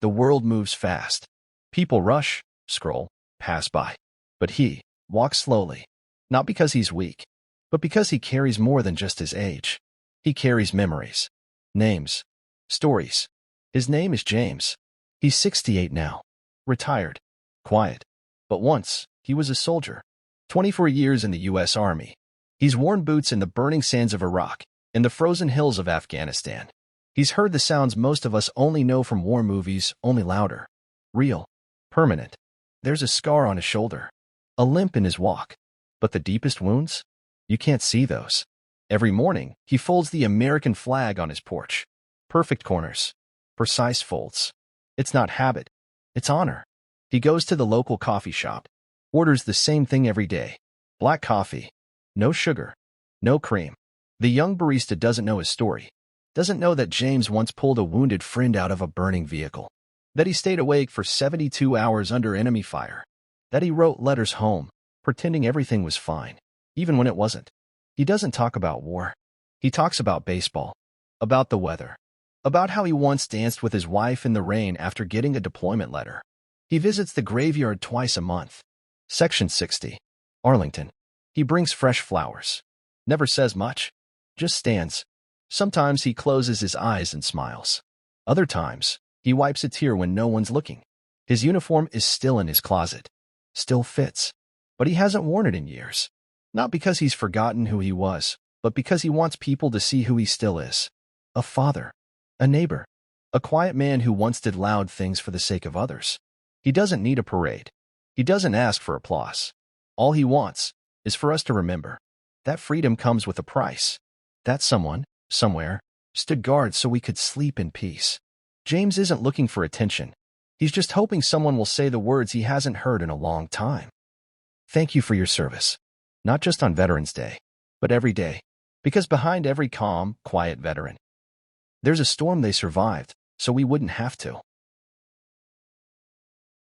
The world moves fast. People rush, scroll, pass by. But he walks slowly, not because he's weak, but because he carries more than just his age. He carries memories, names, stories. His name is James. He's 68 now, retired, quiet. But once, he was a soldier. 24 years in the U.S. Army. He's worn boots in the burning sands of Iraq, in the frozen hills of Afghanistan. He's heard the sounds most of us only know from war movies, only louder. Real. Permanent. There's a scar on his shoulder. A limp in his walk. But the deepest wounds? You can't see those. Every morning, he folds the American flag on his porch. Perfect corners. Precise folds. It's not habit. It's honor. He goes to the local coffee shop. Orders the same thing every day. Black coffee. No sugar. No cream. The young barista doesn't know his story. Doesn't know that James once pulled a wounded friend out of a burning vehicle. That he stayed awake for 72 hours under enemy fire. That he wrote letters home, pretending everything was fine, even when it wasn't. He doesn't talk about war. He talks about baseball, about the weather, about how he once danced with his wife in the rain after getting a deployment letter. He visits the graveyard twice a month. Section 60. Arlington. He brings fresh flowers. Never says much. Just stands. Sometimes he closes his eyes and smiles. Other times, he wipes a tear when no one's looking. His uniform is still in his closet. Still fits. But he hasn't worn it in years. Not because he's forgotten who he was, but because he wants people to see who he still is. A father. A neighbor. A quiet man who once did loud things for the sake of others. He doesn't need a parade. He doesn't ask for applause. All he wants is for us to remember. That freedom comes with a price. That someone, somewhere, stood guard so we could sleep in peace. James isn't looking for attention. He's just hoping someone will say the words he hasn't heard in a long time. Thank you for your service. Not just on Veterans Day, but every day. Because behind every calm, quiet veteran, there's a storm they survived, so we wouldn't have to.